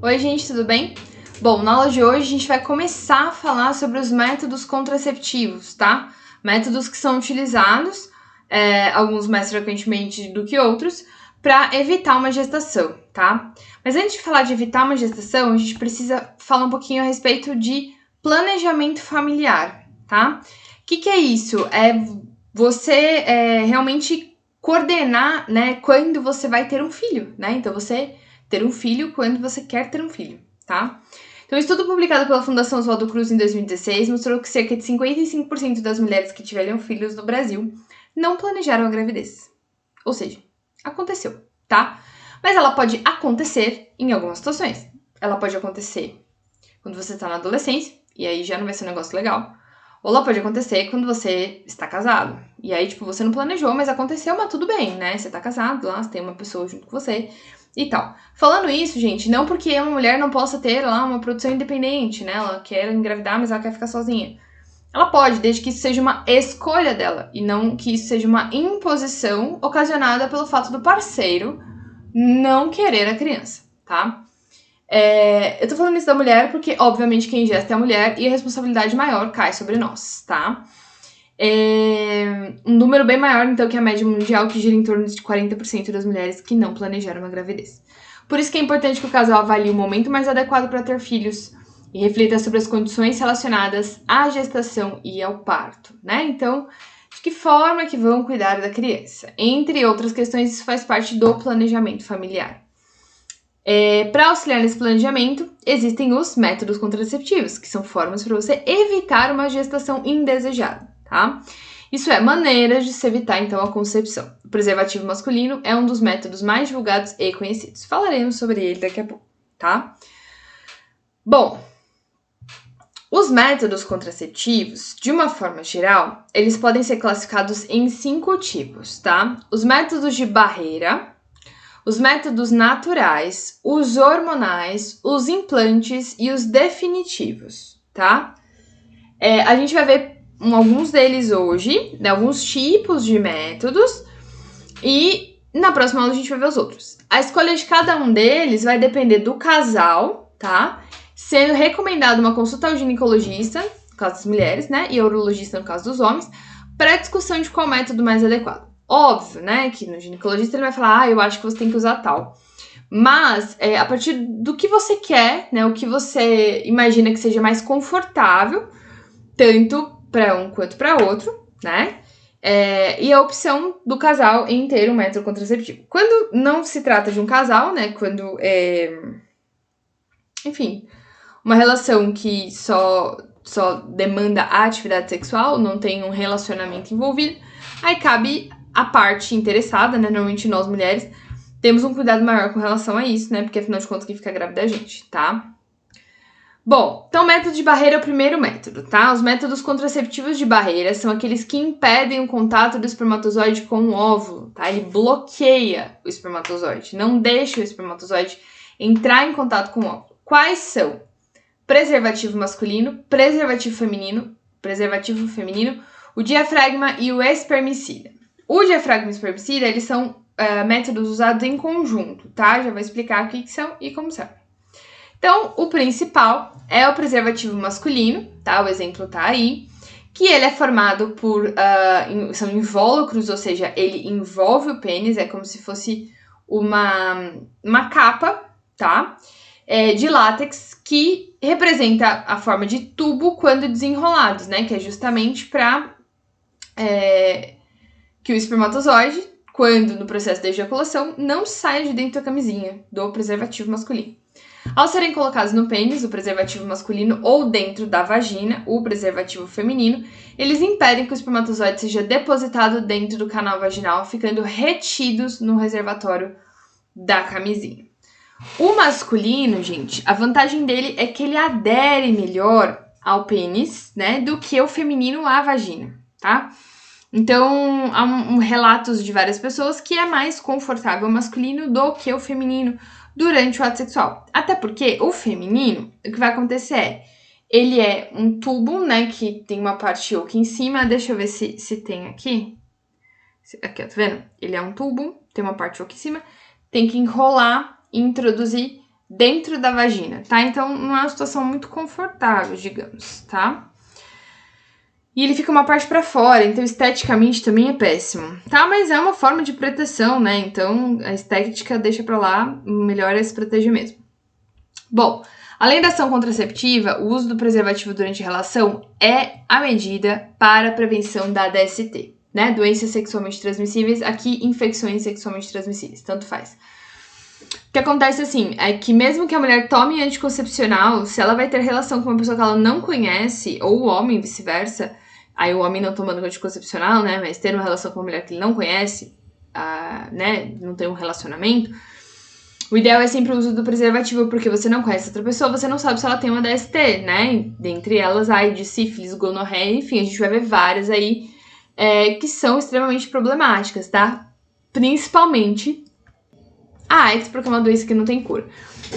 Oi, gente, tudo bem? Bom, na aula de hoje a gente vai começar a falar sobre os métodos contraceptivos, tá? Métodos que são utilizados, alguns mais frequentemente do que outros, para evitar uma gestação, tá? Mas antes de falar de evitar uma gestação, a gente precisa falar um pouquinho a respeito de planejamento familiar, tá? O que é isso? É você realmente coordenar, né, quando você vai ter um filho, né? Então, você ter um filho quando você quer ter um filho, tá? Então, um estudo publicado pela Fundação Oswaldo Cruz em 2016 mostrou que cerca de 55% das mulheres que tiveram filhos no Brasil não planejaram a gravidez. Ou seja, aconteceu, tá? Mas ela pode acontecer em algumas situações. Ela pode acontecer quando você tá na adolescência, e aí já não vai ser um negócio legal. Ou ela pode acontecer quando você está casado. E aí, tipo, você não planejou, mas aconteceu, mas tudo bem, né? Você tá casado lá, você tem uma pessoa junto com você e tal. Falando isso, gente, não porque uma mulher não possa ter lá uma produção independente, né? Ela quer engravidar, mas ela quer ficar sozinha. Ela pode, desde que isso seja uma escolha dela e não que isso seja uma imposição ocasionada pelo fato do parceiro não querer a criança, tá? Eu tô falando isso da mulher porque, obviamente, quem gesta é a mulher e a responsabilidade maior cai sobre nós, tá? Um número bem maior, então, que a média mundial, que gira em torno de 40% das mulheres que não planejaram uma gravidez. Por isso que é importante que o casal avalie o momento mais adequado para ter filhos e reflita sobre as condições relacionadas à gestação e ao parto, né? Então, de que forma que vão cuidar da criança? Entre outras questões, isso faz parte do planejamento familiar. Para auxiliar nesse planejamento, existem os métodos contraceptivos, que são formas para você evitar uma gestação indesejada, tá? Isso é maneiras de se evitar, então, a concepção. O preservativo masculino é um dos métodos mais divulgados e conhecidos. Falaremos sobre ele daqui a pouco, tá? Bom, os métodos contraceptivos, de uma forma geral, eles podem ser classificados em 5 tipos, tá? Os métodos de barreira, os métodos naturais, os hormonais, os implantes e os definitivos, tá? A gente vai ver alguns deles hoje, né, alguns tipos de métodos, e na próxima aula a gente vai ver os outros. A escolha de cada um deles vai depender do casal, tá? Sendo recomendado uma consulta ao ginecologista, no caso das mulheres, né, e urologista no caso dos homens, para discussão de qual método mais adequado. Óbvio, né, que no ginecologista ele vai falar, eu acho que você tem que usar tal. Mas, a partir do que você quer, né, o que você imagina que seja mais confortável, tanto para um quanto para outro, né, e a opção do casal em ter um método contraceptivo. Quando não se trata de um casal, né, quando enfim, uma relação que só demanda a atividade sexual, não tem um relacionamento envolvido, aí cabe a parte interessada, né, normalmente nós mulheres, temos um cuidado maior com relação a isso, né, porque afinal de contas quem fica grávida é a gente, tá? Bom, então o método de barreira é o primeiro método, tá? Os métodos contraceptivos de barreira são aqueles que impedem o contato do espermatozoide com o óvulo, tá? Ele bloqueia o espermatozoide, não deixa o espermatozoide entrar em contato com o óvulo. Quais são? Preservativo masculino, preservativo feminino, o diafragma e o espermicida. O diafragma e o espermicida, eles são métodos usados em conjunto, tá? Já vou explicar o que são e como são. Então, o principal é o preservativo masculino, tá? O exemplo tá aí, que ele é formado por, são invólucros, ou seja, ele envolve o pênis, é como se fosse uma capa, tá? De látex que representa a forma de tubo quando desenrolados, né? Que é justamente para que o espermatozoide, quando no processo da ejaculação, não saia de dentro da camisinha do preservativo masculino. Ao serem colocados no pênis, o preservativo masculino, ou dentro da vagina, o preservativo feminino, eles impedem que o espermatozoide seja depositado dentro do canal vaginal, ficando retidos no reservatório da camisinha. O masculino, gente, a vantagem dele é que ele adere melhor ao pênis, né, do que o feminino à vagina, tá? Então, há relatos de várias pessoas que é mais confortável o masculino do que o feminino durante o ato sexual. Até porque o feminino, o que vai acontecer ele é um tubo, né, que tem uma parte oca em cima. Deixa eu ver se tem aqui. Aqui, ó, tá vendo? Ele é um tubo, tem uma parte oca em cima. Tem que enrolar e introduzir dentro da vagina, tá? Então, não é uma situação muito confortável, digamos, tá? E ele fica uma parte pra fora, então esteticamente também é péssimo, tá? Mas é uma forma de proteção, né? Então, a estética deixa pra lá, melhor é se proteger mesmo. Bom, além da ação contraceptiva, o uso do preservativo durante a relação é a medida para a prevenção da DST, né? Doenças sexualmente transmissíveis, aqui infecções sexualmente transmissíveis, tanto faz. O que acontece assim, é que mesmo que a mulher tome anticoncepcional, se ela vai ter relação com uma pessoa que ela não conhece, ou o homem, vice-versa, aí o homem não tomando anticoncepcional, né, mas ter uma relação com uma mulher que ele não conhece, né, não tem um relacionamento, o ideal é sempre o uso do preservativo, porque você não conhece outra pessoa, você não sabe se ela tem uma DST, né, dentre elas, AIDS, sífilis, gonorreia, enfim, a gente vai ver várias aí, que são extremamente problemáticas, tá? Principalmente a AIDS, porque é uma doença que não tem cura.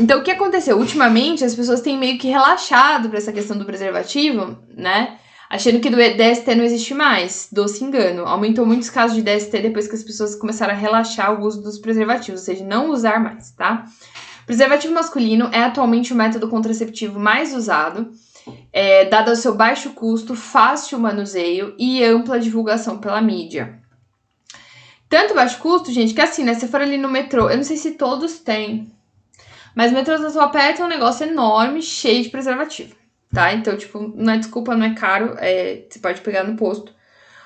Então, o que aconteceu? Ultimamente, as pessoas têm meio que relaxado pra essa questão do preservativo, né? Achando que do DST não existe mais. Doce engano. Aumentou muitos casos de DST depois que as pessoas começaram a relaxar o uso dos preservativos, ou seja, não usar mais, tá? Preservativo masculino é atualmente o método contraceptivo mais usado, dado ao seu baixo custo, fácil manuseio e ampla divulgação pela mídia. Tanto baixo custo, gente, que assim, né? Se for ali no metrô, eu não sei se todos têm, mas o metrô da sua perto é um negócio enorme, cheio de preservativo, tá? Então, tipo, não é desculpa, não é caro, você pode pegar no posto.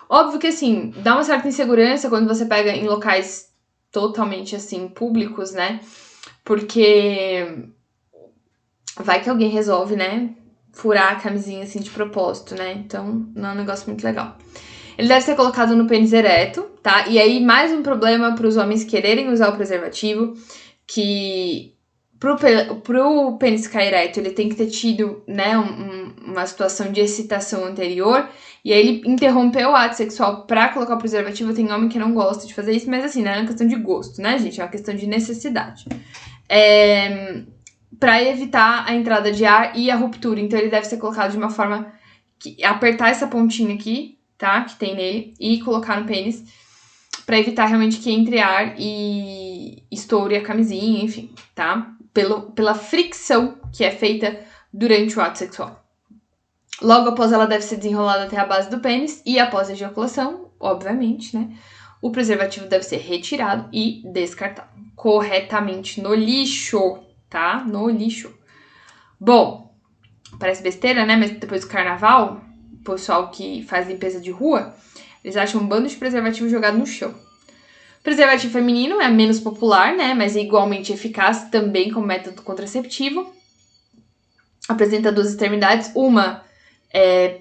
Óbvio que, assim, dá uma certa insegurança quando você pega em locais totalmente, assim, públicos, né? Porque vai que alguém resolve, né, furar a camisinha, assim, de propósito, né? Então, não é um negócio muito legal. Ele deve ser colocado no pênis ereto, tá? E aí, mais um problema para os homens quererem usar o preservativo, que pro pênis ficar ereto, ele tem que ter tido, né, uma situação de excitação anterior, e aí ele interrompeu o ato sexual pra colocar o preservativo. Tem homem que não gosta de fazer isso, mas assim, não é uma questão de gosto, né, gente? É uma questão de necessidade. Pra evitar a entrada de ar e a ruptura. Então, ele deve ser colocado de uma forma que apertar essa pontinha aqui, tá? Que tem nele, e colocar no pênis, pra evitar realmente que entre ar e estoure a camisinha, enfim, tá? Pela fricção que é feita durante o ato sexual. Logo após, ela deve ser desenrolada até a base do pênis, e após a ejaculação, obviamente, né? O preservativo deve ser retirado e descartado corretamente no lixo, tá? No lixo. Bom, parece besteira, né? Mas depois do carnaval, o pessoal que faz limpeza de rua, eles acham um bando de preservativo jogado no chão. Preservativo feminino é menos popular, né? Mas é igualmente eficaz também como método contraceptivo. Apresenta duas extremidades, uma é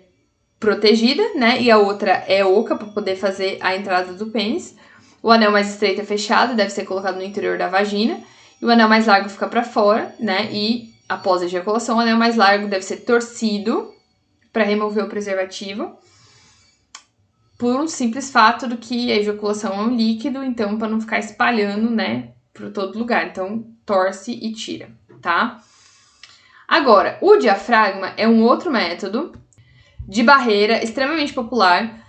protegida, né? E a outra é oca para poder fazer a entrada do pênis. O anel mais estreito é fechado, deve ser colocado no interior da vagina. E o anel mais largo fica para fora, né? E após a ejaculação, o anel mais largo deve ser torcido para remover o preservativo. Por um simples fato do que a ejaculação é um líquido, então para não ficar espalhando, né, por todo lugar. Então, torce e tira, tá? Agora, o diafragma é um outro método de barreira extremamente popular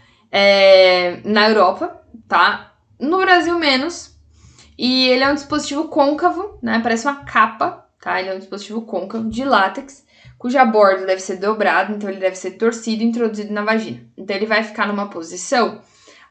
na Europa, tá? No Brasil, menos. E ele é um dispositivo côncavo, né? Parece uma capa, tá? Ele é um dispositivo côncavo de látex, cuja borda deve ser dobrada, então ele deve ser torcido e introduzido na vagina. Então ele vai ficar numa posição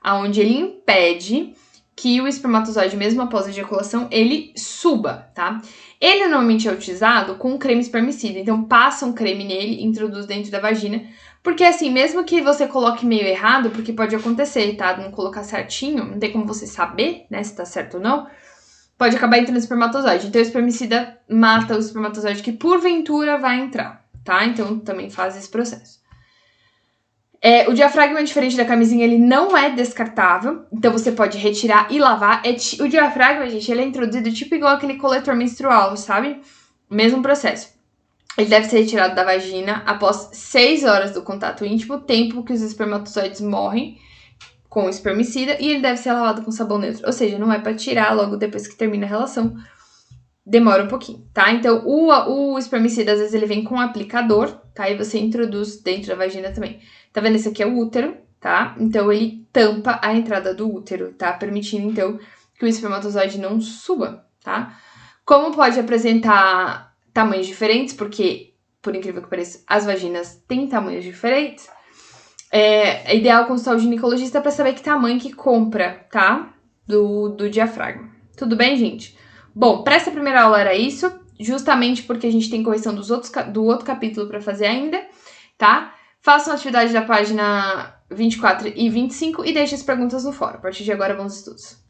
onde ele impede que o espermatozoide, mesmo após a ejaculação, ele suba, tá? Ele normalmente é utilizado com creme espermicida, então passa um creme nele e introduz dentro da vagina, porque assim, mesmo que você coloque meio errado, porque pode acontecer, tá? Não colocar certinho, não tem como você saber, né, se tá certo ou não, pode acabar entrando espermatozoide. Então o espermicida mata o espermatozoide que porventura vai entrar, tá? Então também faz esse processo. O diafragma, diferente da camisinha, ele não é descartável, então você pode retirar e lavar. O diafragma, gente, ele é introduzido tipo igual aquele coletor menstrual, sabe? Mesmo processo. Ele deve ser retirado da vagina após 6 horas do contato íntimo, tempo que os espermatozoides morrem com o espermicida, e ele deve ser lavado com sabão neutro. Ou seja, não é pra tirar logo depois que termina a relação. Demora um pouquinho, tá? Então, o espermicida, às vezes, ele vem com um aplicador, tá? E você introduz dentro da vagina também. Tá vendo? Esse aqui é o útero, tá? Então, ele tampa a entrada do útero, tá? Permitindo, então, que o espermatozoide não suba, tá? Como pode apresentar tamanhos diferentes, porque, por incrível que pareça, as vaginas têm tamanhos diferentes, é ideal consultar o ginecologista para saber que tamanho que compra, tá? Do diafragma. Tudo bem, gente? Bom, para essa primeira aula era isso, justamente porque a gente tem correção do outro capítulo para fazer ainda, tá? Façam a atividade da página 24 e 25 e deixem as perguntas no fórum. A partir de agora, bons estudos.